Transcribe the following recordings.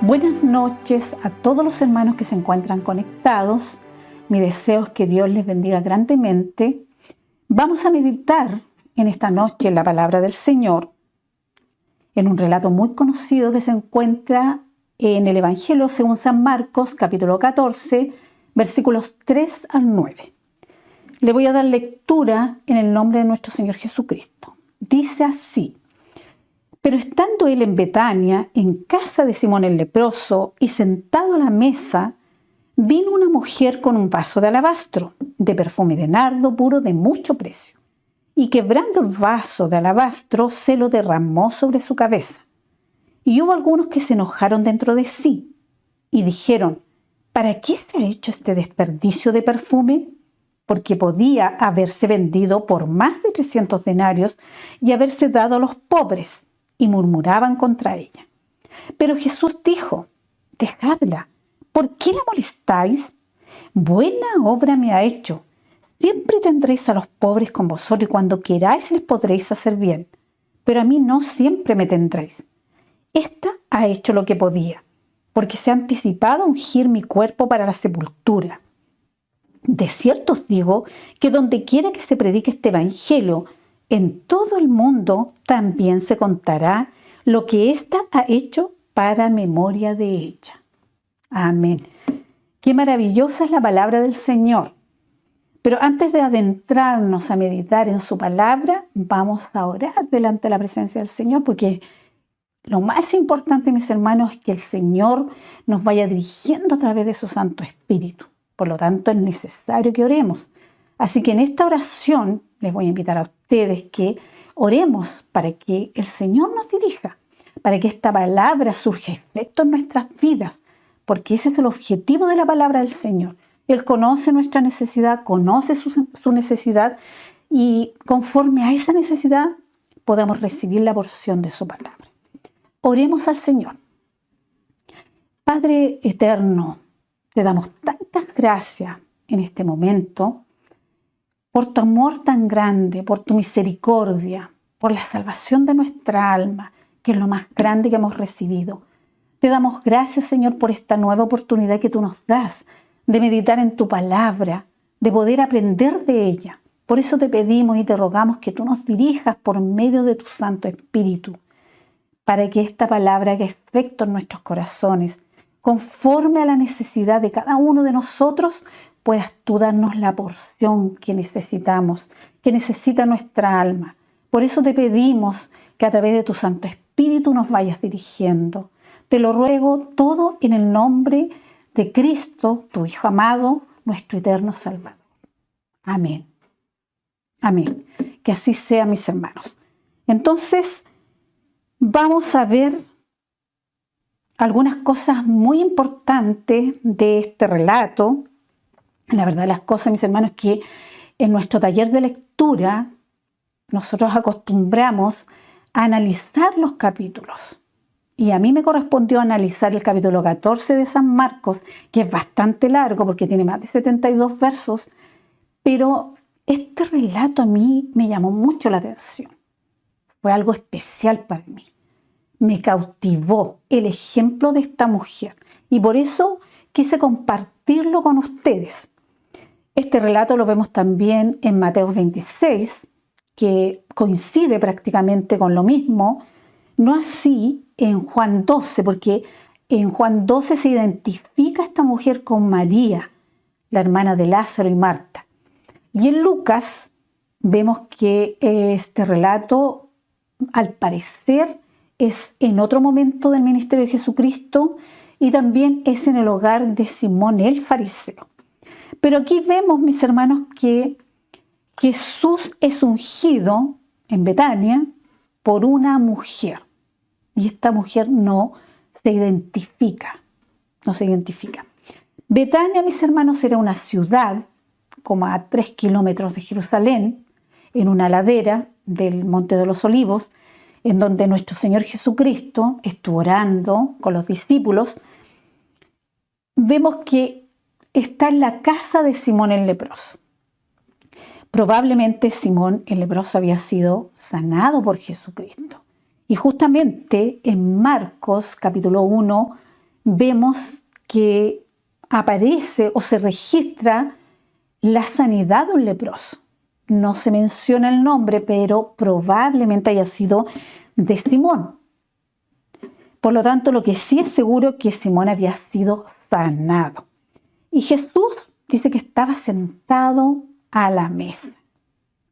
Buenas noches a todos los hermanos que se encuentran conectados. Mi deseo es que Dios les bendiga grandemente. Vamos a meditar en esta noche en la palabra del Señor, en un relato muy conocido que se encuentra en el Evangelio según San Marcos, capítulo 14, versículos 3 al 9. Le voy a dar lectura en el nombre de nuestro Señor Jesucristo. Dice así: Pero estando él en Betania, en casa de Simón el leproso, y sentado a la mesa, vino una mujer con un vaso de alabastro, de perfume de nardo puro de mucho precio, y quebrando el vaso de alabastro, se lo derramó sobre su cabeza. Y hubo algunos que se enojaron dentro de sí, y dijeron: ¿Para qué se ha hecho este desperdicio de perfume? Porque podía haberse vendido por más de 300 denarios y haberse dado a los pobres. Y murmuraban contra ella. Pero Jesús dijo: Dejadla, ¿por qué la molestáis? Buena obra me ha hecho. Siempre tendréis a los pobres con vosotros y cuando queráis les podréis hacer bien, pero a mí no siempre me tendréis. Esta ha hecho lo que podía, porque se ha anticipado a ungir mi cuerpo para la sepultura. De cierto os digo que donde quiera que se predique este evangelio, en todo el mundo también se contará lo que ésta ha hecho para memoria de ella. Amén. Qué maravillosa es la palabra del Señor. Pero antes de adentrarnos a meditar en su palabra, vamos a orar delante de la presencia del Señor, porque lo más importante, mis hermanos, es que el Señor nos vaya dirigiendo a través de su Santo Espíritu. Por lo tanto, es necesario que oremos. Así que en esta oración les voy a invitar a ustedes que oremos para que el Señor nos dirija, para que esta palabra surja efecto en nuestras vidas, porque ese es el objetivo de la palabra del Señor. Él conoce nuestra necesidad, conoce su necesidad, y conforme a esa necesidad podamos recibir la porción de su palabra. Oremos al Señor. Padre eterno, te damos tantas gracias en este momento por tu amor tan grande, por tu misericordia, por la salvación de nuestra alma, que es lo más grande que hemos recibido. Te damos gracias, Señor, por esta nueva oportunidad que tú nos das de meditar en tu palabra, de poder aprender de ella. Por eso te pedimos y te rogamos que tú nos dirijas por medio de tu Santo Espíritu, para que esta palabra haga efecto en nuestros corazones, conforme a la necesidad de cada uno de nosotros. Puedas tú darnos la porción que necesitamos, que necesita nuestra alma. Por eso te pedimos que a través de tu Santo Espíritu nos vayas dirigiendo. Te lo ruego todo en el nombre de Cristo, tu Hijo amado, nuestro eterno Salvador. Amén. Amén. Que así sea, mis hermanos. Entonces, vamos a ver algunas cosas muy importantes de este relato. La verdad de las cosas, mis hermanos, es que en nuestro taller de lectura nosotros acostumbramos a analizar los capítulos. Y a mí me correspondió analizar el capítulo 14 de San Marcos, que es bastante largo porque tiene más de 72 versos, pero este relato a mí me llamó mucho la atención. Fue algo especial para mí. Me cautivó el ejemplo de esta mujer y por eso quise compartirlo con ustedes. Este relato lo vemos también en Mateo 26, que coincide prácticamente con lo mismo, no así en Juan 12, porque en Juan 12 se identifica a esta mujer con María, la hermana de Lázaro y Marta. Y en Lucas vemos que este relato, al parecer, es en otro momento del ministerio de Jesucristo y también es en el hogar de Simón el fariseo. Pero aquí vemos, mis hermanos, que Jesús es ungido en Betania por una mujer. Y esta mujer no se identifica. Betania, mis hermanos, era una ciudad como a 3 kilómetros de Jerusalén, en una ladera del Monte de los Olivos, en donde nuestro Señor Jesucristo estuvo orando con los discípulos. Vemos que está en la casa de Simón el leproso. Probablemente Simón el leproso había sido sanado por Jesucristo. Y justamente en Marcos capítulo 1 vemos que aparece o se registra la sanidad de un leproso. No se menciona el nombre, pero probablemente haya sido de Simón. Por lo tanto, lo que sí es seguro es que Simón había sido sanado. Y Jesús dice que estaba sentado a la mesa.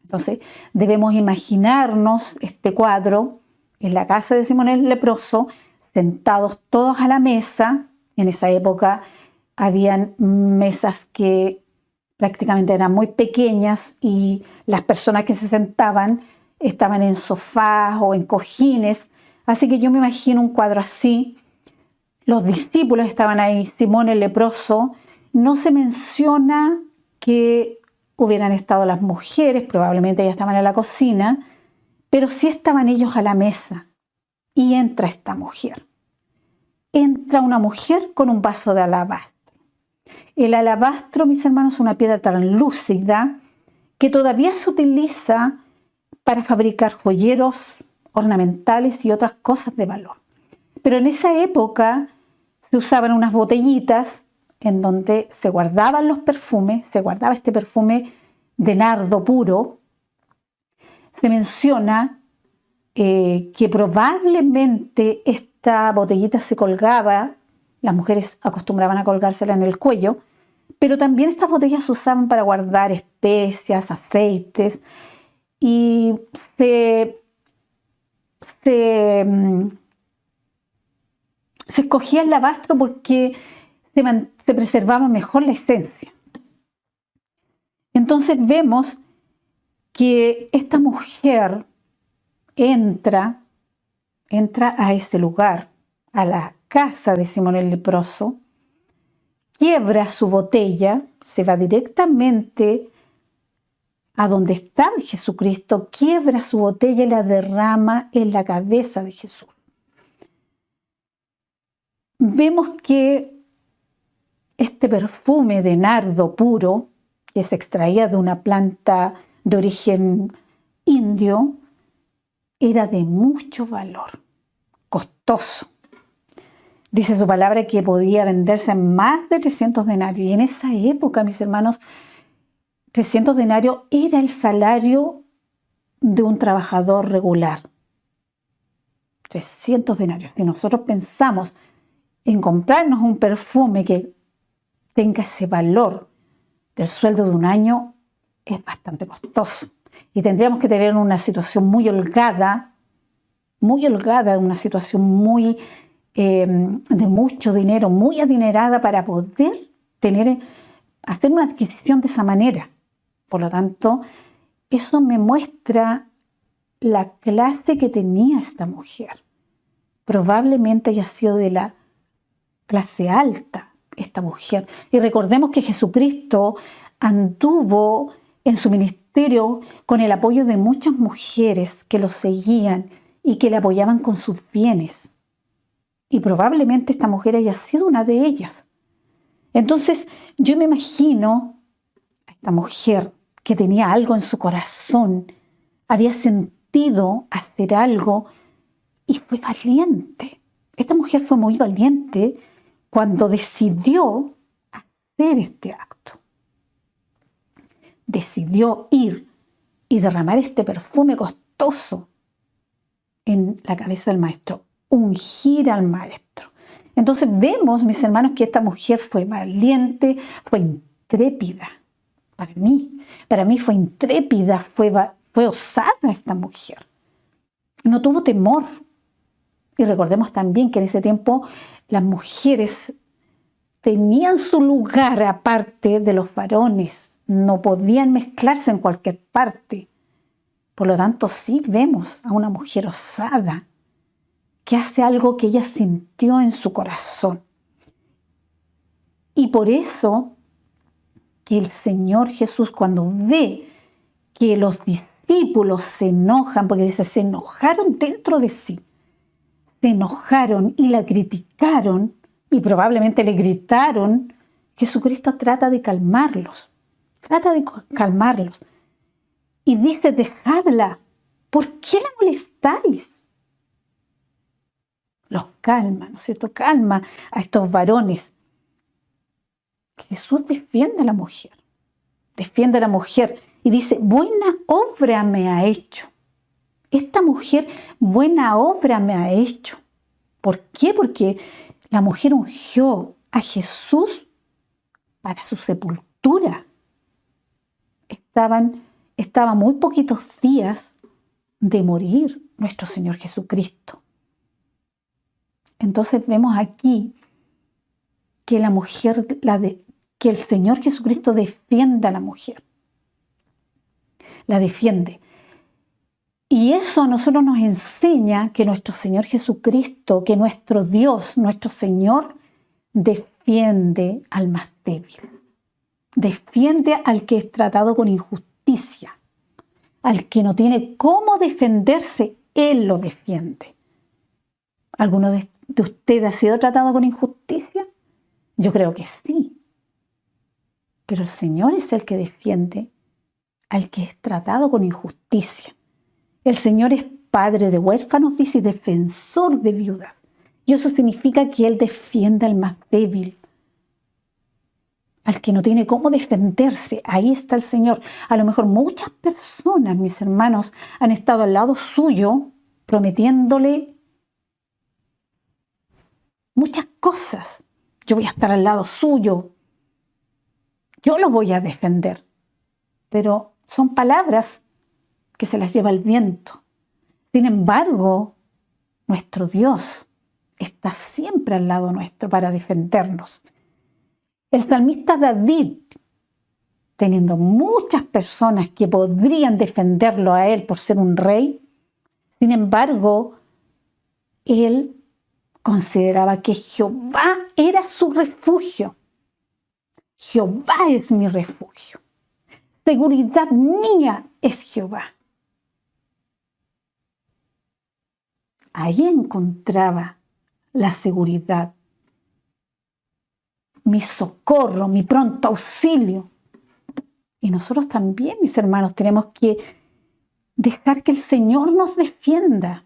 Entonces, debemos imaginarnos este cuadro en la casa de Simón el leproso, sentados todos a la mesa. En esa época habían mesas que prácticamente eran muy pequeñas y las personas que se sentaban estaban en sofás o en cojines. Así que yo me imagino un cuadro así. Los discípulos estaban ahí, Simón el leproso. No se menciona que hubieran estado las mujeres, probablemente ellas estaban en la cocina, pero sí estaban ellos a la mesa. Y entra esta mujer. Entra una mujer con un vaso de alabastro. El alabastro, mis hermanos, es una piedra translúcida que todavía se utiliza para fabricar joyeros ornamentales y otras cosas de valor. Pero en esa época se usaban unas botellitas en donde se guardaban los perfumes, se guardaba este perfume de nardo puro. Se menciona que probablemente esta botellita se colgaba, las mujeres acostumbraban a colgársela en el cuello, pero también estas botellas se usaban para guardar especias, aceites, y se escogía el alabastro porque se preservaba mejor la esencia. Entonces vemos que esta mujer entra a ese lugar, a la casa de Simón el leproso, quiebra su botella, se va directamente a donde estaba Jesucristo, quiebra su botella y la derrama en la cabeza de Jesús. Vemos que este perfume de nardo puro, que se extraía de una planta de origen indio, era de mucho valor, costoso. Dice su palabra que podía venderse en más de 300 denarios. Y en esa época, mis hermanos, 300 denarios era el salario de un trabajador regular. 300 denarios. Si nosotros pensamos en comprarnos un perfume que tenga ese valor del sueldo de un año, es bastante costoso. Y tendríamos que tener una situación muy holgada, una situación muy de mucho dinero, muy adinerada para poder hacer una adquisición de esa manera. Por lo tanto, eso me muestra la clase que tenía esta mujer. Probablemente haya sido de la clase alta esta mujer. Y recordemos que Jesucristo anduvo en su ministerio con el apoyo de muchas mujeres que lo seguían y que le apoyaban con sus bienes. Y probablemente esta mujer haya sido una de ellas. Entonces, yo me imagino a esta mujer que tenía algo en su corazón, había sentido hacer algo y fue valiente. Esta mujer fue muy valiente cuando decidió hacer este acto. Decidió ir y derramar este perfume costoso en la cabeza del maestro, ungir al maestro. Entonces vemos, mis hermanos, que esta mujer fue valiente, fue intrépida. Para mí fue intrépida, fue osada esta mujer. No tuvo temor. Y recordemos también que en ese tiempo las mujeres tenían su lugar aparte de los varones. No podían mezclarse en cualquier parte. Por lo tanto, sí vemos a una mujer osada que hace algo que ella sintió en su corazón. Y por eso que el Señor Jesús, cuando ve que los discípulos se enojan, porque dice, se enojaron dentro de sí, se enojaron y la criticaron y probablemente le gritaron, Jesucristo trata de calmarlos, y dice, dejadla, ¿por qué la molestáis? Los calma, ¿no es cierto? Calma a estos varones. Jesús defiende a la mujer y dice, buena obra me ha hecho. Esta mujer buena obra me ha hecho. ¿Por qué? Porque la mujer ungió a Jesús para su sepultura. Estaba muy poquitos días de morir nuestro Señor Jesucristo. Entonces vemos aquí que que el Señor Jesucristo defiende a la mujer. La defiende. Y eso a nosotros nos enseña que nuestro Señor Jesucristo, que nuestro Dios, nuestro Señor, defiende al más débil. Defiende al que es tratado con injusticia. Al que no tiene cómo defenderse, Él lo defiende. ¿Alguno de ustedes ha sido tratado con injusticia? Yo creo que sí. Pero el Señor es el que defiende al que es tratado con injusticia. El Señor es padre de huérfanos, dice, y defensor de viudas. Y eso significa que Él defiende al más débil, al que no tiene cómo defenderse. Ahí está el Señor. A lo mejor muchas personas, mis hermanos, han estado al lado suyo prometiéndole muchas cosas. Yo voy a estar al lado suyo. Yo lo voy a defender. Pero son palabras que se las lleva el viento. Sin embargo, nuestro Dios está siempre al lado nuestro para defendernos. El salmista David, teniendo muchas personas que podrían defenderlo a él por ser un rey, sin embargo, él consideraba que Jehová era su refugio. Jehová es mi refugio. Seguridad mía es Jehová. Ahí encontraba la seguridad, mi socorro, mi pronto auxilio. Y nosotros también, mis hermanos, tenemos que dejar que el Señor nos defienda,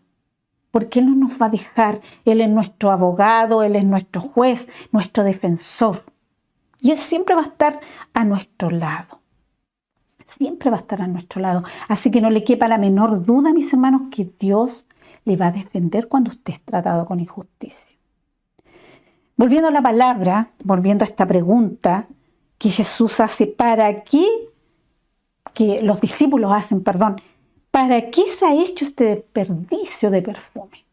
porque Él no nos va a dejar. Él es nuestro abogado, Él es nuestro juez, nuestro defensor. Y Él siempre va a estar a nuestro lado. Siempre va a estar a nuestro lado. Así que no le quepa la menor duda, mis hermanos, que Dios le va a defender cuando usted es tratado con injusticia. Volviendo a la palabra, volviendo a esta pregunta que Jesús hace, que los discípulos hacen, ¿para qué se ha hecho este desperdicio de perfume?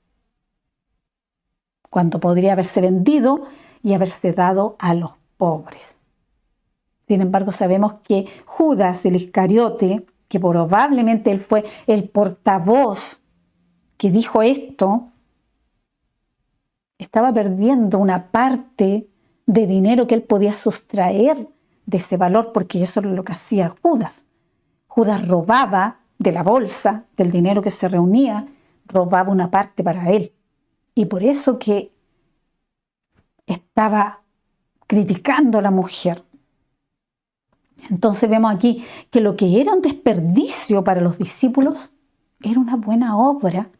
Cuando podría haberse vendido y haberse dado a los pobres. Sin embargo, sabemos que Judas, el Iscariote, que probablemente él fue el portavoz que dijo esto, estaba perdiendo una parte de dinero que él podía sustraer de ese valor, porque eso es lo que hacía Judas. Judas robaba de la bolsa, del dinero que se reunía, robaba una parte para él. Y por eso que estaba criticando a la mujer. Entonces vemos aquí que lo que era un desperdicio para los discípulos era una buena obra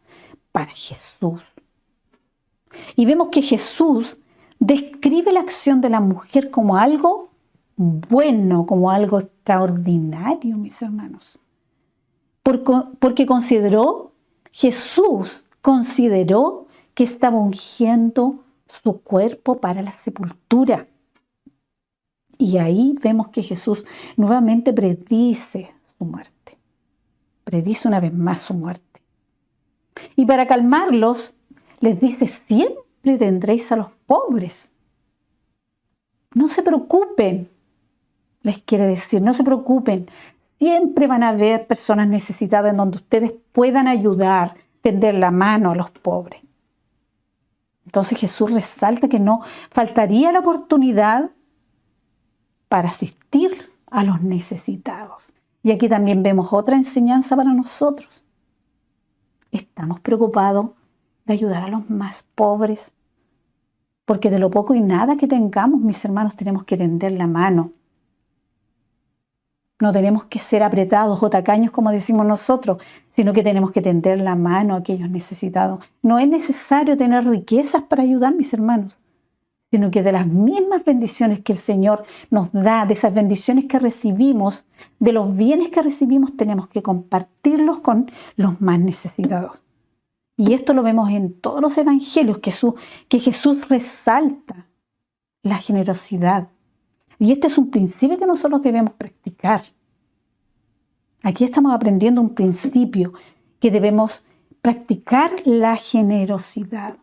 para Jesús. Y vemos que Jesús describe la acción de la mujer como algo bueno, como algo extraordinario, mis hermanos. Porque Jesús consideró que estaba ungiendo su cuerpo para la sepultura. Y ahí vemos que Jesús nuevamente predice su muerte. Predice una vez más su muerte. Y para calmarlos, les dice, siempre tendréis a los pobres. No se preocupen, les quiere decir, no se preocupen. Siempre van a haber personas necesitadas en donde ustedes puedan ayudar, tender la mano a los pobres. Entonces Jesús resalta que no faltaría la oportunidad para asistir a los necesitados. Y aquí también vemos otra enseñanza para nosotros. Estamos preocupados de ayudar a los más pobres, porque de lo poco y nada que tengamos, mis hermanos, tenemos que tender la mano. No tenemos que ser apretados o tacaños, como decimos nosotros, sino que tenemos que tender la mano a aquellos necesitados. No es necesario tener riquezas para ayudar, mis hermanos, sino que de las mismas bendiciones que el Señor nos da, de esas bendiciones que recibimos, de los bienes que recibimos, tenemos que compartirlos con los más necesitados. Y esto lo vemos en todos los evangelios, que Jesús resalta la generosidad. Y este es un principio que nosotros debemos practicar. Aquí estamos aprendiendo un principio que debemos practicar: la generosidad.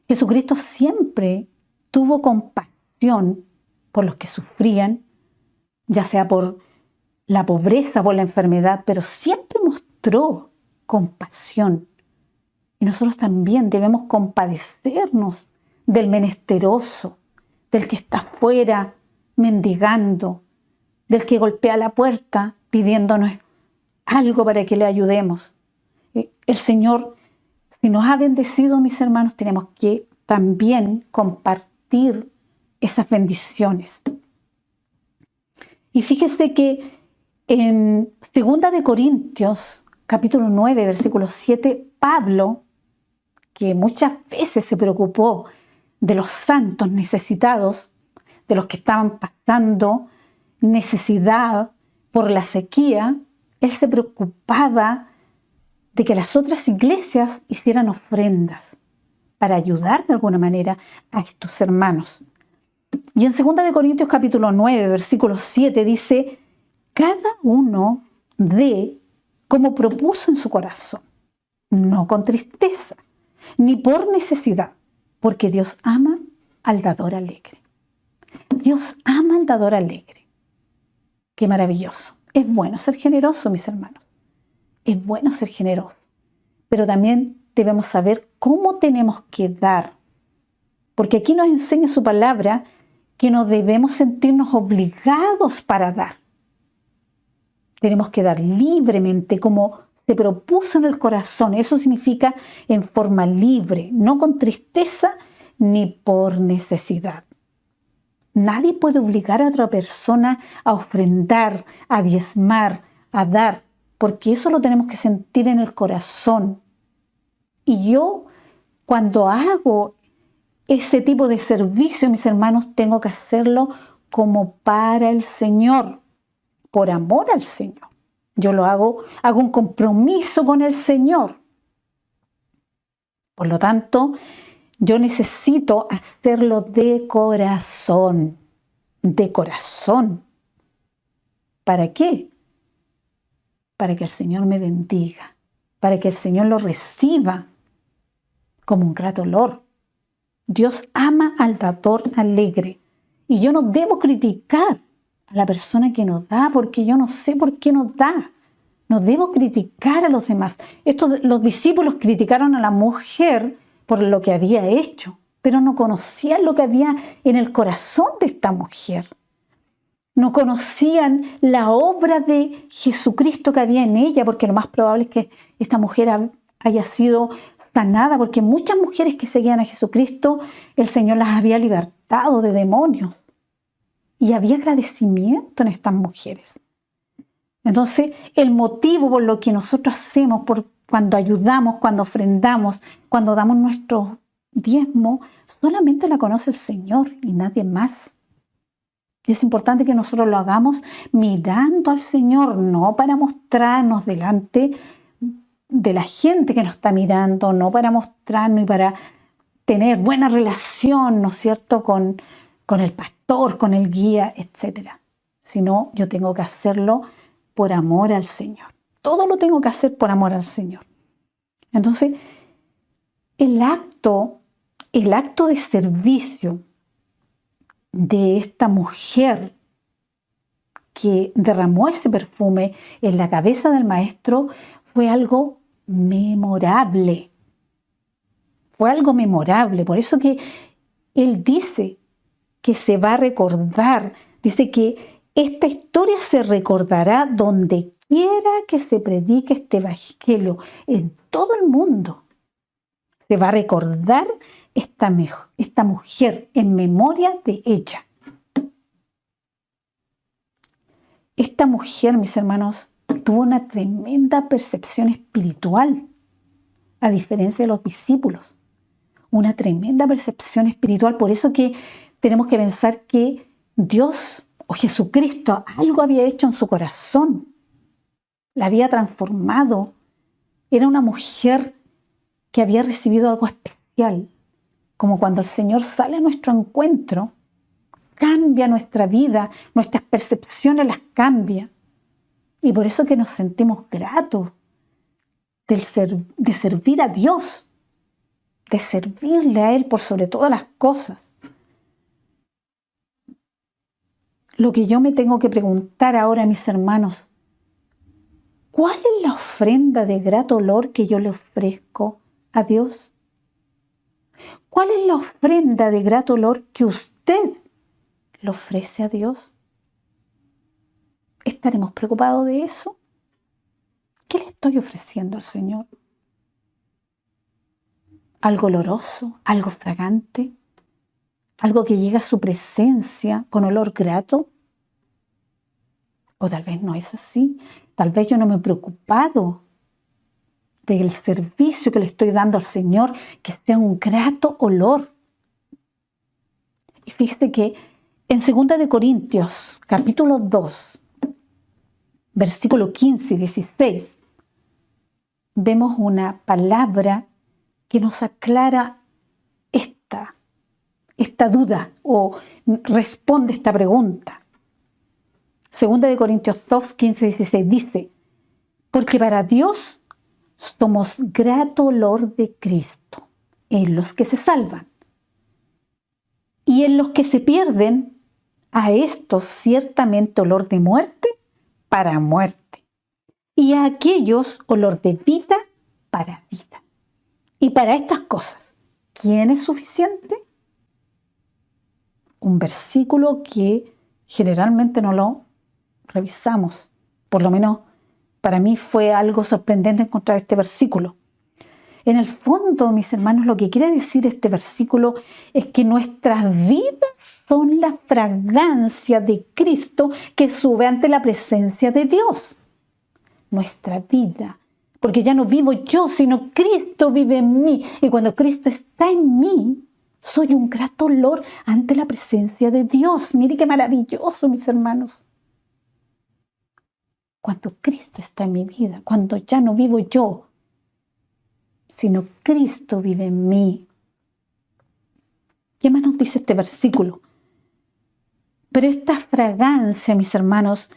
Jesucristo siempre tuvo compasión por los que sufrían, ya sea por la pobreza, por la enfermedad, pero siempre mostró compasión. Y nosotros también debemos compadecernos del menesteroso, del que está afuera mendigando, del que golpea la puerta pidiéndonos algo para que le ayudemos. El Señor, si nos ha bendecido, mis hermanos, tenemos que también compartir esas bendiciones. Y fíjese que en 2 de Corintios, capítulo 9, versículo 7, Pablo, que muchas veces se preocupó de los santos necesitados, de los que estaban pasando necesidad por la sequía, él se preocupaba de que las otras iglesias hicieran ofrendas para ayudar de alguna manera a estos hermanos. Y en 2 de Corintios capítulo 9, versículo 7 dice: cada uno dé como propuso en su corazón, no con tristeza, ni por necesidad, porque Dios ama al dador alegre. Dios ama al dador alegre. Qué maravilloso. Es bueno ser generoso, mis hermanos. Es bueno ser generoso. Pero también debemos saber cómo tenemos que dar. Porque aquí nos enseña su palabra que no debemos sentirnos obligados para dar. Tenemos que dar libremente, como se propuso en el corazón. Eso significa en forma libre, no con tristeza ni por necesidad. Nadie puede obligar a otra persona a ofrendar, a diezmar, a dar, porque eso lo tenemos que sentir en el corazón. Y yo, cuando hago ese tipo de servicio, mis hermanos, tengo que hacerlo como para el Señor, por amor al Señor. Yo lo hago un compromiso con el Señor. Por lo tanto, yo necesito hacerlo de corazón. De corazón. ¿Para qué? Para que el Señor me bendiga. Para que el Señor lo reciba como un grato olor. Dios ama al dador alegre. Y yo no debo criticar a la persona que nos da, porque yo no sé por qué nos da. No debo criticar a los demás. Los discípulos criticaron a la mujer por lo que había hecho, pero no conocían lo que había en el corazón de esta mujer. No conocían la obra de Jesucristo que había en ella, porque lo más probable es que esta mujer haya sido sanada, porque muchas mujeres que seguían a Jesucristo, el Señor las había libertado de demonios. Y había agradecimiento en estas mujeres. Entonces, el motivo por lo que nosotros hacemos, cuando ayudamos, cuando ofrendamos, cuando damos nuestro diezmo, solamente la conoce el Señor y nadie más. Y es importante que nosotros lo hagamos mirando al Señor, no para mostrarnos delante de la gente que nos está mirando, no para mostrarnos y para tener buena relación, ¿no es cierto?, con el pastor, con el guía, etc. Sino yo tengo que hacerlo por amor al Señor. Todo lo tengo que hacer por amor al Señor. Entonces, el acto de servicio de esta mujer que derramó ese perfume en la cabeza del maestro fue algo memorable. Fue algo memorable. Por eso que él dice que se va a recordar Dice que esta historia se recordará donde quiera que se predique este evangelio, en todo el mundo. Se va a recordar esta mujer en memoria de ella. Esta mujer, mis hermanos, tuvo una tremenda percepción espiritual, a diferencia de los discípulos. Una tremenda percepción espiritual. Por eso que tenemos que pensar que Dios o Jesucristo algo había hecho en su corazón. La había transformado. Era una mujer que había recibido algo especial. Como cuando el Señor sale a nuestro encuentro, cambia nuestra vida, nuestras percepciones las cambia. Y por eso que nos sentimos gratos de servir a Dios, de servirle a Él por sobre todas las cosas. Lo que yo me tengo que preguntar ahora, mis hermanos, ¿cuál es la ofrenda de grato olor que yo le ofrezco a Dios? ¿Cuál es la ofrenda de grato olor que usted le ofrece a Dios? ¿Estaremos preocupados de eso? ¿Qué le estoy ofreciendo al Señor? ¿Algo oloroso? ¿Algo fragante? ¿Algo que llega a su presencia con olor grato? O tal vez no es así. Tal vez yo no me he preocupado del servicio que le estoy dando al Señor, que sea un grato olor. Y fíjese que en 2 de Corintios, capítulo 2, versículo 15 y 16, vemos una palabra que nos aclara esta duda o responde esta pregunta. 2 de Corintios 2, 15 y 16 dice: porque para Dios somos grato olor de Cristo en los que se salvan, y en los que se pierden, a estos ciertamente olor de muerte para muerte, y a aquellos olor de vida para vida. Y para estas cosas, ¿quién es suficiente? Un versículo que generalmente no lo revisamos. Por lo menos para mí fue algo sorprendente encontrar este versículo. En el fondo, mis hermanos, lo que quiere decir este versículo es que nuestras vidas son la fragancia de Cristo que sube ante la presencia de Dios. Nuestra vida, porque ya no vivo yo, sino Cristo vive en mí. Y cuando Cristo está en mí, soy un grato olor ante la presencia de Dios. Mire qué maravilloso, mis hermanos. Cuando Cristo está en mi vida, cuando ya no vivo yo, sino Cristo vive en mí. ¿Qué más nos dice este versículo? Pero esta fragancia, mis hermanos,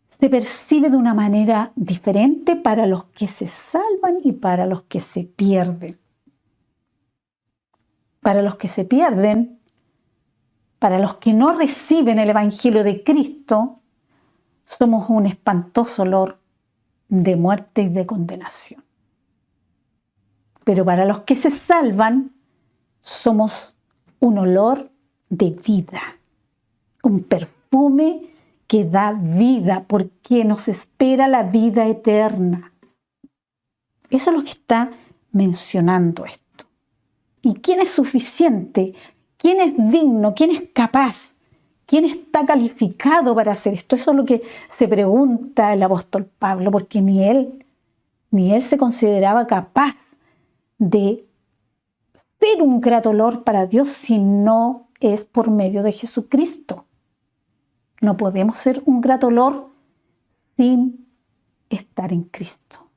se percibe de una manera diferente para los que se salvan y para los que se pierden. Para los que se pierden, para los que no reciben el Evangelio de Cristo, somos un espantoso olor de muerte y de condenación. Pero para los que se salvan, somos un olor de vida, un perfume que da vida, porque nos espera la vida eterna. Eso es lo que está mencionando esto. ¿Y quién es suficiente? ¿Quién es digno? ¿Quién es capaz? ¿Quién está calificado para hacer esto? Eso es lo que se pregunta el apóstol Pablo, porque ni él se consideraba capaz de ser un grato olor para Dios si no es por medio de Jesucristo. No podemos ser un grato olor sin estar en Cristo.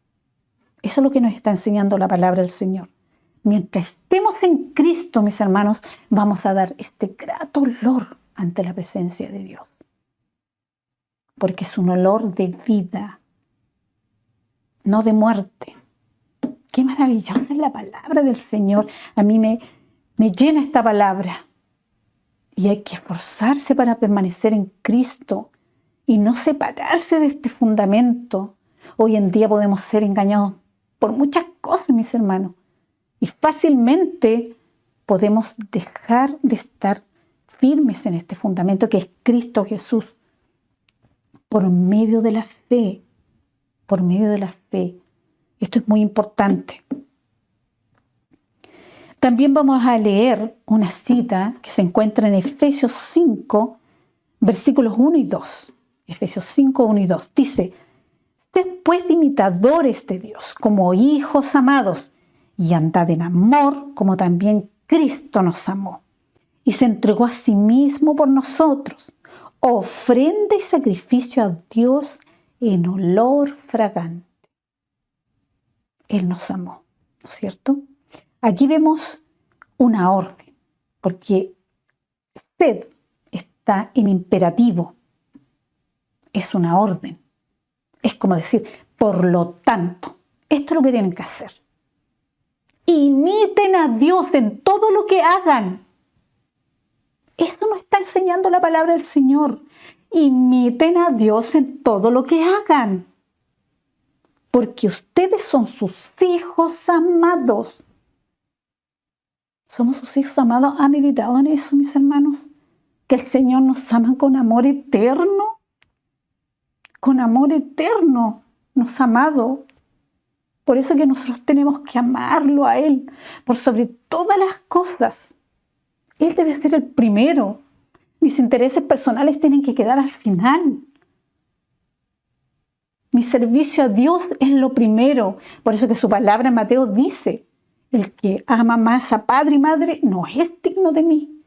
Eso es lo que nos está enseñando la palabra del Señor. Mientras estemos en Cristo, mis hermanos, vamos a dar este grato olor ante la presencia de Dios. Porque es un olor de vida, no de muerte. Qué maravillosa es la palabra del Señor. A mí me llena esta palabra. Y hay que esforzarse para permanecer en Cristo y no separarse de este fundamento. Hoy en día podemos ser engañados por muchas cosas, mis hermanos. Y fácilmente podemos dejar de estar firmes en este fundamento que es Cristo Jesús, por medio de la fe, por medio de la fe. Esto es muy importante. También vamos a leer una cita que se encuentra en Efesios 5, versículos 1 y 2. Efesios 5, 1 y 2. Dice: sed pues imitadores de Dios, como hijos amados, y andad en amor, como también Cristo nos amó, y se entregó a sí mismo por nosotros, ofrenda y sacrificio a Dios en olor fragante. Él nos amó, ¿no es cierto? Aquí vemos una orden, porque sed está en imperativo. Es una orden. Es como decir, por lo tanto, esto es lo que tienen que hacer. Imiten a Dios en todo lo que hagan. Esto nos está enseñando la palabra del Señor. Imiten a Dios en todo lo que hagan. Porque ustedes son sus hijos amados. ¿Somos sus hijos amados? ¿Han meditado en eso, mis hermanos? Que el Señor nos ama con amor eterno. Con amor eterno nos ha amado. Por eso que nosotros tenemos que amarlo a Él, por sobre todas las cosas. Él debe ser el primero. Mis intereses personales tienen que quedar al final. Mi servicio a Dios es lo primero. Por eso que su palabra en Mateo dice: el que ama más a padre y madre no es digno de mí.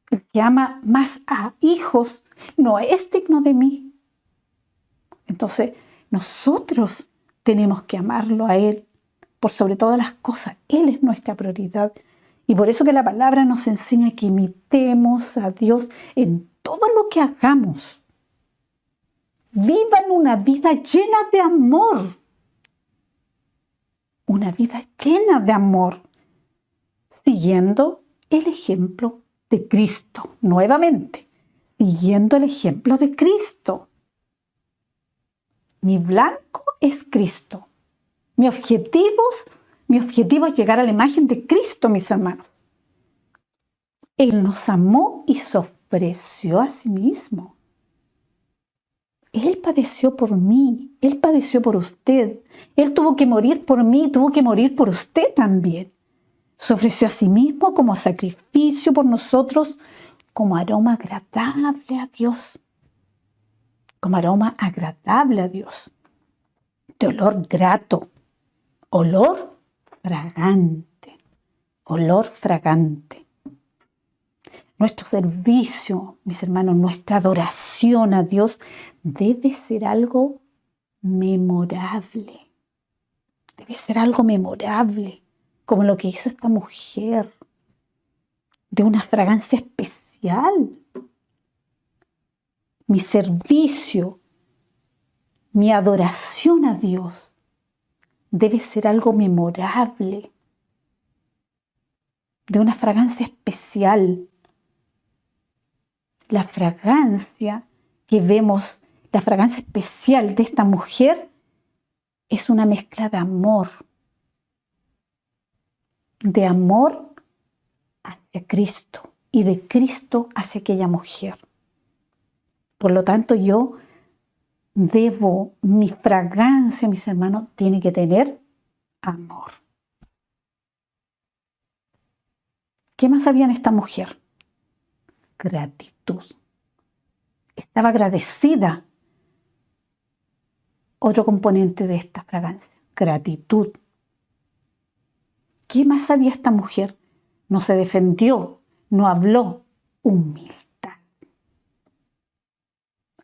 El que ama más a hijos no es digno de mí. Entonces, nosotros tenemos que amarlo a Él por sobre todas las cosas. Él es nuestra prioridad. Y por eso que la palabra nos enseña que imitemos a Dios en todo lo que hagamos. Vivan una vida llena de amor. Una vida llena de amor, siguiendo el ejemplo de Cristo. Nuevamente, siguiendo el ejemplo de Cristo. Mi blanco es Cristo. Mi objetivo es llegar a la imagen de Cristo, mis hermanos. Él nos amó y se ofreció a sí mismo. Él padeció por mí, Él padeció por usted. Él tuvo que morir por mí, tuvo que morir por usted también. Se ofreció a sí mismo como sacrificio por nosotros, como aroma agradable a Dios. Como aroma agradable a Dios. De olor grato, olor fragante, olor fragante. Nuestro servicio, mis hermanos, nuestra adoración a Dios debe ser algo memorable. Debe ser algo memorable, como lo que hizo esta mujer, de una fragancia especial. Mi servicio, mi adoración a Dios debe ser algo memorable, de una fragancia especial. La fragancia que vemos, la fragancia especial de esta mujer es una mezcla de amor hacia Cristo y de Cristo hacia aquella mujer. Por lo tanto, mi fragancia, mis hermanos, tiene que tener amor. ¿Qué más había en esta mujer? Gratitud. Estaba agradecida. Otro componente de esta fragancia, gratitud. ¿Qué más sabía esta mujer? No se defendió, no habló. Humildad.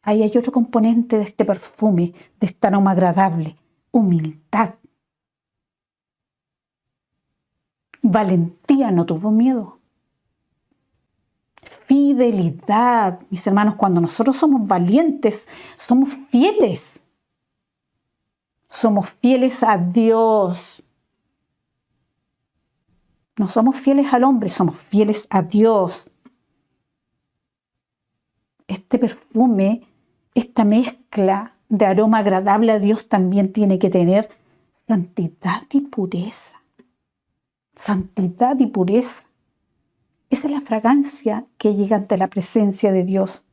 Ahí hay otro componente de este perfume, de este aroma agradable. Humildad. Valentía, no tuvo miedo. Fidelidad. Mis hermanos, cuando nosotros somos valientes, somos fieles. Somos fieles a Dios. No somos fieles al hombre, somos fieles a Dios. Este perfume, esta mezcla de aroma agradable a Dios también tiene que tener santidad y pureza. Santidad y pureza. Esa es la fragancia que llega ante la presencia de Dios.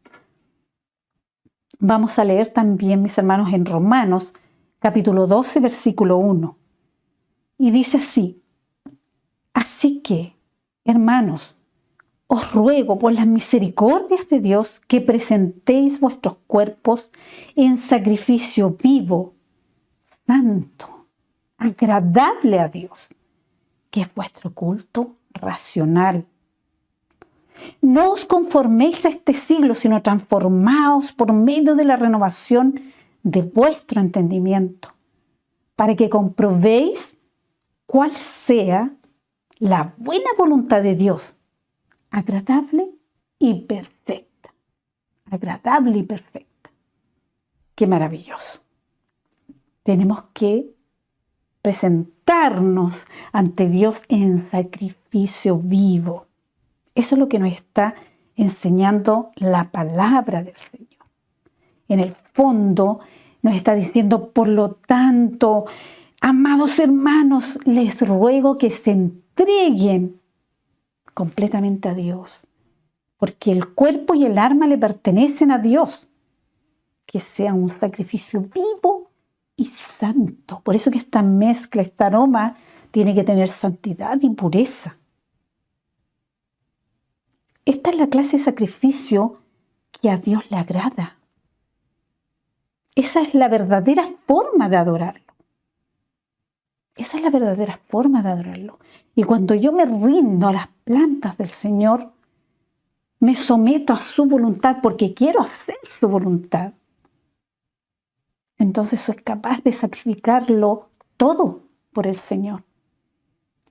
Vamos a leer también, mis hermanos, en Romanos, capítulo 12, versículo 1. Y dice así: así que, hermanos, os ruego por las misericordias de Dios que presentéis vuestros cuerpos en sacrificio vivo, santo, agradable a Dios, que es vuestro culto racional. No os conforméis a este siglo, sino transformaos por medio de la renovación de vuestro entendimiento, para que comprobéis cuál sea la buena voluntad de Dios, agradable y perfecta. Agradable y perfecta. Qué maravilloso. Tenemos que presentarnos ante Dios en sacrificio vivo. Eso es lo que nos está enseñando la palabra del Señor. En el fondo nos está diciendo, por lo tanto, amados hermanos, les ruego que se entreguen completamente a Dios, porque el cuerpo y el alma le pertenecen a Dios. Que sea un sacrificio vivo y santo. Por eso que esta mezcla, este aroma, tiene que tener santidad y pureza. Esta es la clase de sacrificio que a Dios le agrada. Esa es la verdadera forma de adorarlo. Esa es la verdadera forma de adorarlo. Y cuando yo me rindo a las plantas del Señor, me someto a su voluntad porque quiero hacer su voluntad. Entonces soy capaz de sacrificarlo todo por el Señor.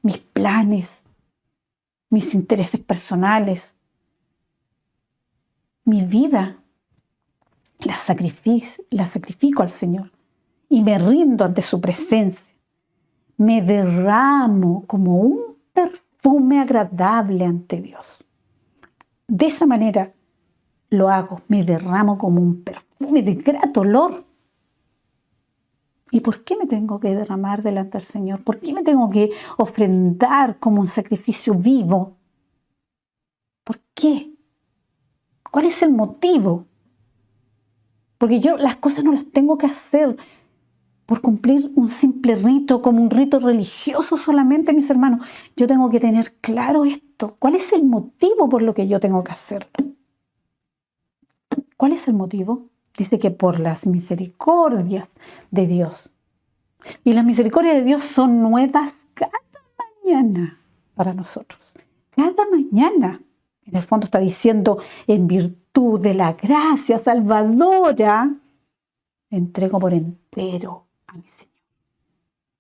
Mis planes, mis intereses personales, mi vida, la sacrifico al Señor y me rindo ante su presencia. Me derramo como un perfume agradable ante Dios. De esa manera lo hago, me derramo como un perfume de grato olor. ¿Y por qué me tengo que derramar delante del Señor? ¿Por qué me tengo que ofrendar como un sacrificio vivo? ¿Por qué? ¿Cuál es el motivo? Porque yo las cosas no las tengo que hacer por cumplir un simple rito, como un rito religioso solamente, mis hermanos. Yo tengo que tener claro esto. ¿Cuál es el motivo por lo que yo tengo que hacerlo? ¿Cuál es el motivo? Dice que por las misericordias de Dios. Y las misericordias de Dios son nuevas cada mañana para nosotros. Cada mañana. En el fondo está diciendo, en virtud de la gracia salvadora, me entrego por entero a mi Señor.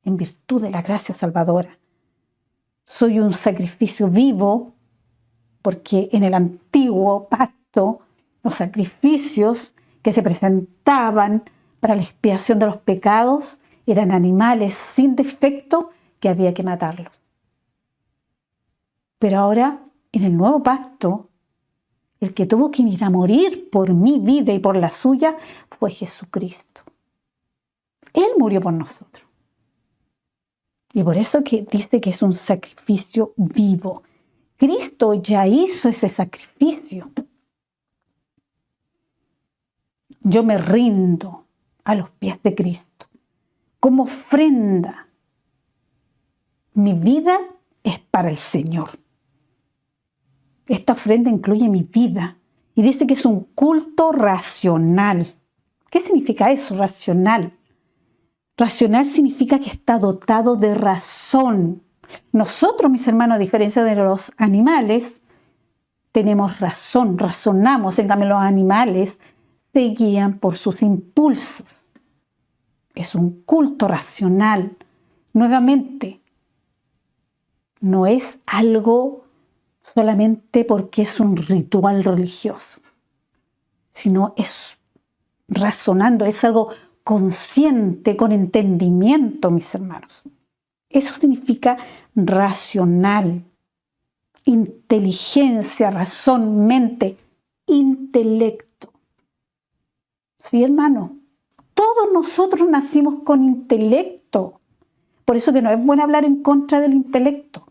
En virtud de la gracia salvadora. Soy un sacrificio vivo, porque en el antiguo pacto, los sacrificios que se presentaban para la expiación de los pecados eran animales sin defecto que había que matarlos. Pero ahora, en el nuevo pacto, el que tuvo que ir a morir por mi vida y por la suya fue Jesucristo. Él murió por nosotros. Y por eso que dice que es un sacrificio vivo. Cristo ya hizo ese sacrificio. Yo me rindo a los pies de Cristo como ofrenda. Mi vida es para el Señor. Esta ofrenda incluye mi vida y dice que es un culto racional. ¿Qué significa eso, racional? Racional significa que está dotado de razón. Nosotros, mis hermanos, a diferencia de los animales, tenemos razón, razonamos. En cambio, los animales se guían por sus impulsos. Es un culto racional. Nuevamente, no es algo solamente porque es un ritual religioso, sino es razonando, es algo consciente, con entendimiento, mis hermanos. Eso significa racional, inteligencia, razón, mente, intelecto. Sí, hermano, todos nosotros nacimos con intelecto. Por eso que no es bueno hablar en contra del intelecto.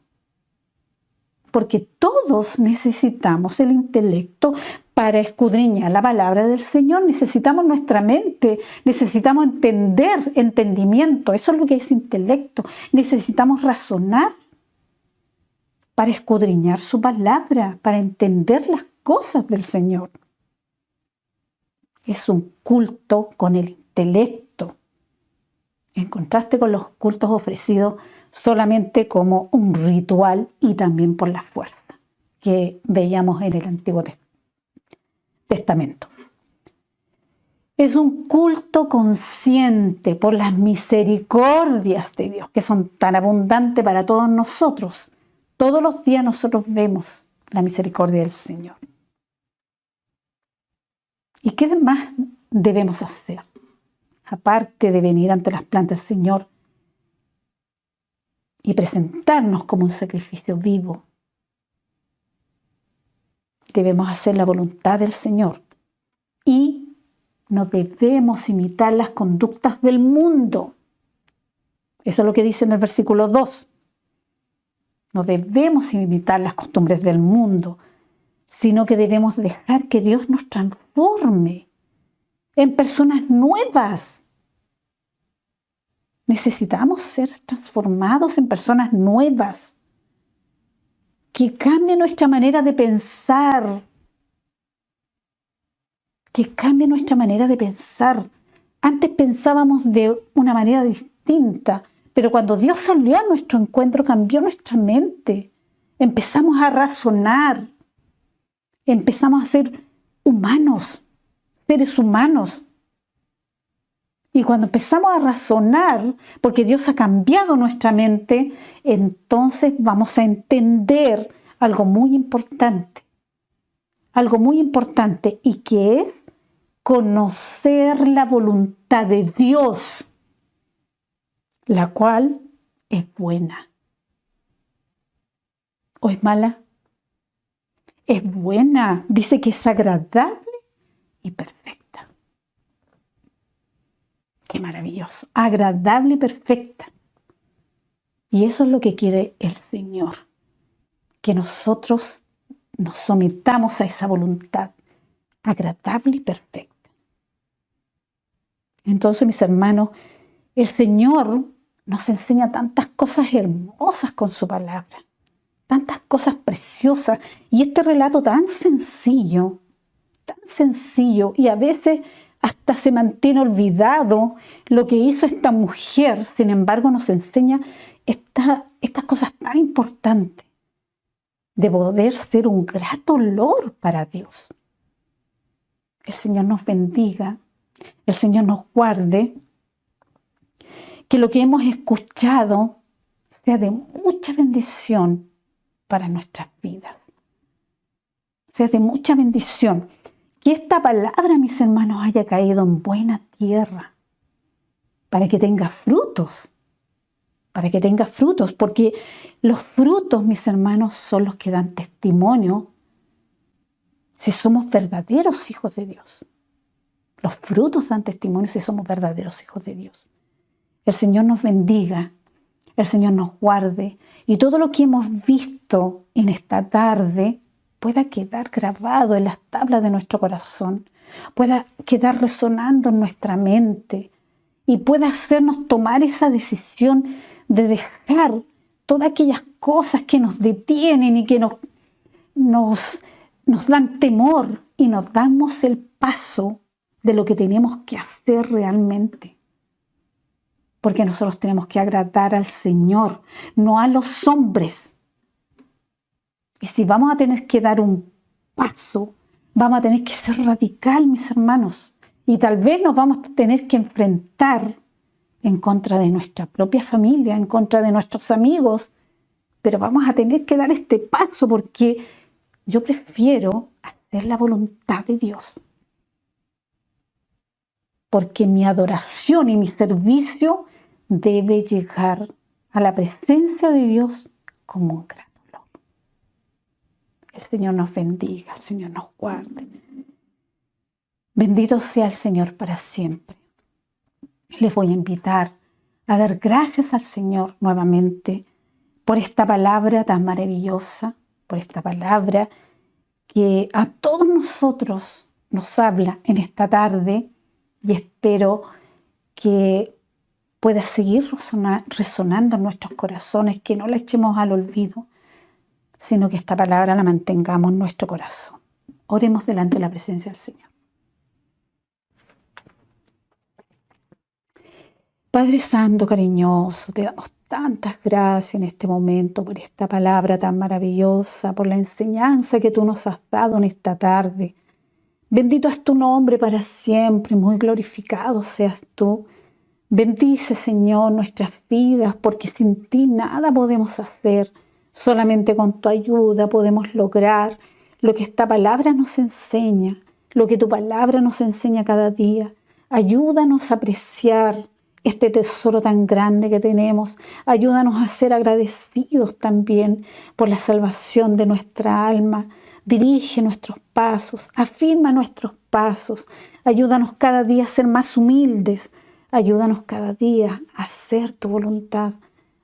porque todos necesitamos el intelecto para escudriñar la palabra del Señor. Necesitamos nuestra mente, necesitamos entendimiento. Eso es lo que es intelecto. Necesitamos razonar para escudriñar su palabra, para entender las cosas del Señor. Es un culto con el intelecto, en contraste con los cultos ofrecidos solamente como un ritual y también por la fuerza que veíamos en el Antiguo Testamento. Es un culto consciente por las misericordias de Dios, que son tan abundantes para todos nosotros. Todos los días nosotros vemos la misericordia del Señor. ¿Y qué más debemos hacer? Aparte de venir ante las plantas del Señor y presentarnos como un sacrificio vivo, debemos hacer la voluntad del Señor y no debemos imitar las conductas del mundo. Eso es lo que dice en el versículo 2. No debemos imitar las costumbres del mundo, sino que debemos dejar que Dios nos transforme en personas nuevas. Necesitamos ser transformados en personas nuevas, que cambie nuestra manera de pensar, Antes pensábamos de una manera distinta, pero cuando Dios salió a nuestro encuentro, cambió nuestra mente. Empezamos a razonar, empezamos a ser humanos, seres humanos. Y cuando empezamos a razonar, porque Dios ha cambiado nuestra mente, entonces vamos a entender algo muy importante, y que es conocer la voluntad de Dios, la cual es buena. ¿O es mala? Es buena. Dice que es agradable y perfecta. ¡Qué maravilloso! Agradable y perfecta. Y eso es lo que quiere el Señor, que nosotros nos sometamos a esa voluntad agradable y perfecta. Entonces, mis hermanos, el Señor nos enseña tantas cosas hermosas con su palabra, tantas cosas preciosas, y este relato tan sencillo, y a veces hasta se mantiene olvidado lo que hizo esta mujer. Sin embargo, nos enseña estas cosas tan importantes de poder ser un grato olor para Dios. El Señor nos bendiga, el Señor nos guarde, que lo que hemos escuchado sea de mucha bendición para nuestras vidas. Sea de mucha bendición. Que esta palabra, mis hermanos, haya caído en buena tierra, para que tenga frutos, porque los frutos, mis hermanos, son los que dan testimonio si somos verdaderos hijos de Dios. Los frutos dan testimonio si somos verdaderos hijos de Dios. El Señor nos bendiga, el Señor nos guarde, y todo lo que hemos visto en esta tarde pueda quedar grabado en las tablas de nuestro corazón, pueda quedar resonando en nuestra mente y pueda hacernos tomar esa decisión de dejar todas aquellas cosas que nos detienen y que nos dan temor, y nos damos el paso de lo que tenemos que hacer realmente. Porque nosotros tenemos que agradar al Señor, no a los hombres. Y si vamos a tener que dar un paso, vamos a tener que ser radical, mis hermanos. Y tal vez nos vamos a tener que enfrentar en contra de nuestra propia familia, en contra de nuestros amigos. Pero vamos a tener que dar este paso, porque yo prefiero hacer la voluntad de Dios. Porque mi adoración y mi servicio debe llegar a la presencia de Dios como un grato olor. El Señor nos bendiga, el Señor nos guarde. Bendito sea el Señor para siempre. Les voy a invitar a dar gracias al Señor nuevamente por esta palabra tan maravillosa, por esta palabra que a todos nosotros nos habla en esta tarde, y espero que pueda seguir resonando en nuestros corazones, que no la echemos al olvido, sino que esta palabra la mantengamos en nuestro corazón. Oremos delante de la presencia del Señor. Padre Santo, cariñoso, te damos tantas gracias en este momento por esta palabra tan maravillosa, por la enseñanza que tú nos has dado en esta tarde. Bendito es tu nombre para siempre, muy glorificado seas tú. Bendice, Señor, nuestras vidas, porque sin ti nada podemos hacer. Solamente con tu ayuda podemos lograr lo que esta palabra nos enseña, lo que tu palabra nos enseña cada día. Ayúdanos a apreciar este tesoro tan grande que tenemos. Ayúdanos a ser agradecidos también por la salvación de nuestra alma. Dirige nuestros pasos, afirma nuestros pasos. Ayúdanos cada día a ser más humildes. Ayúdanos cada día a hacer tu voluntad,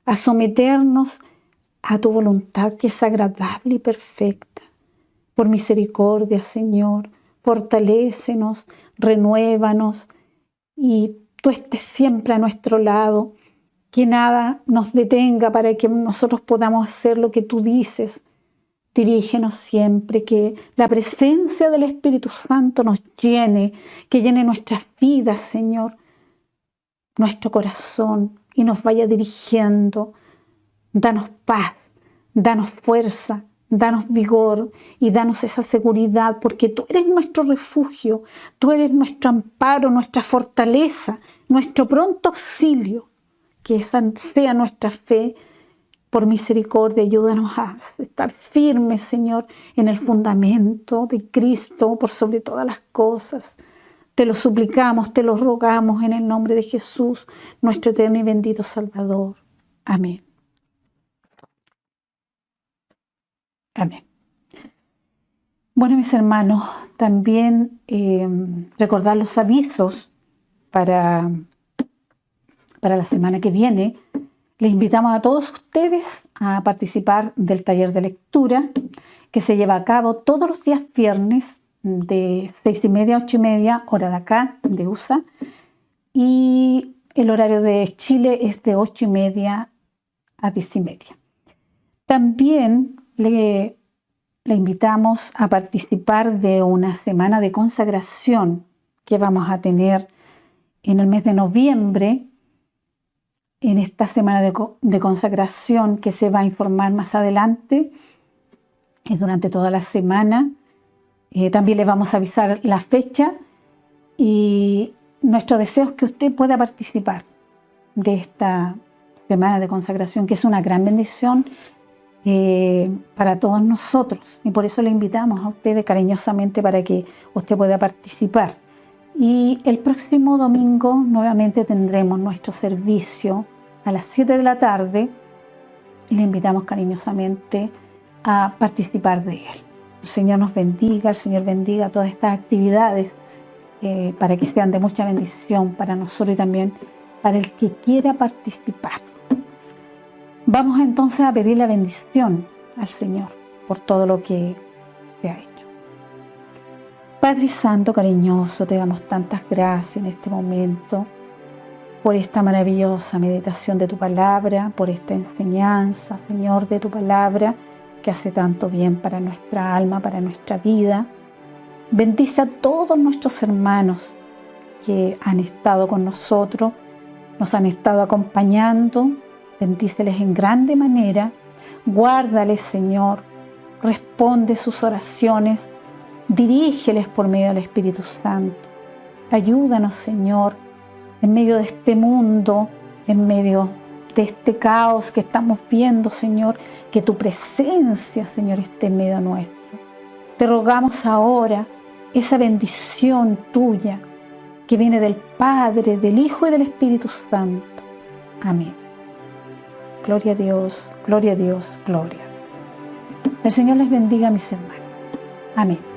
a someternos a tu voluntad que es agradable y perfecta. Por misericordia, Señor, fortalécenos, renuévanos y tú estés siempre a nuestro lado, que nada nos detenga para que nosotros podamos hacer lo que tú dices. Dirígenos siempre, que la presencia del Espíritu Santo nos llene, que llene nuestras vidas, Señor, nuestro corazón, y nos vaya dirigiendo. Danos paz, danos fuerza, danos vigor y danos esa seguridad, porque tú eres nuestro refugio, tú eres nuestro amparo, nuestra fortaleza, nuestro pronto auxilio. Que esa sea nuestra fe. Por misericordia, ayúdanos a estar firmes, Señor, en el fundamento de Cristo, por sobre todas las cosas. Te lo suplicamos, te lo rogamos en el nombre de Jesús, nuestro eterno y bendito Salvador. Amén. Amén. Bueno, mis hermanos, también recordar los avisos para la semana que viene. Les invitamos a todos ustedes a participar del taller de lectura que se lleva a cabo todos los días viernes de 6:30 a 8:30, hora de acá, de USA. Y el horario de Chile es de 8:30 a 10:30. También le invitamos a participar de una semana de consagración que vamos a tener en el mes de noviembre. En esta semana de consagración, que se va a informar más adelante, es durante toda la semana. También le vamos a avisar la fecha, y nuestro deseo es que usted pueda participar de esta semana de consagración, que es una gran bendición para todos nosotros, y por eso le invitamos a ustedes cariñosamente para que usted pueda participar. Y el próximo domingo nuevamente tendremos nuestro servicio a las 7 de la tarde, y le invitamos cariñosamente a participar de él. El Señor nos bendiga, el Señor bendiga todas estas actividades para que sean de mucha bendición para nosotros y también para el que quiera participar. Vamos entonces a pedir la bendición al Señor por todo lo que se ha hecho. Padre Santo, cariñoso, te damos tantas gracias en este momento por esta maravillosa meditación de tu palabra, por esta enseñanza, Señor, de tu palabra, que hace tanto bien para nuestra alma, para nuestra vida. Bendice a todos nuestros hermanos que han estado con nosotros, nos han estado acompañando. Bendíceles en grande manera. Guárdales, Señor. Responde sus oraciones. Dirígeles por medio del Espíritu Santo. Ayúdanos, Señor, en medio de este mundo, en medio de este caos que estamos viendo, Señor, que tu presencia, Señor, esté en medio nuestro. Te rogamos ahora esa bendición tuya que viene del Padre, del Hijo y del Espíritu Santo. Amén. Gloria a Dios, gloria a Dios, gloria a Dios. El Señor les bendiga, mis hermanos. Amén.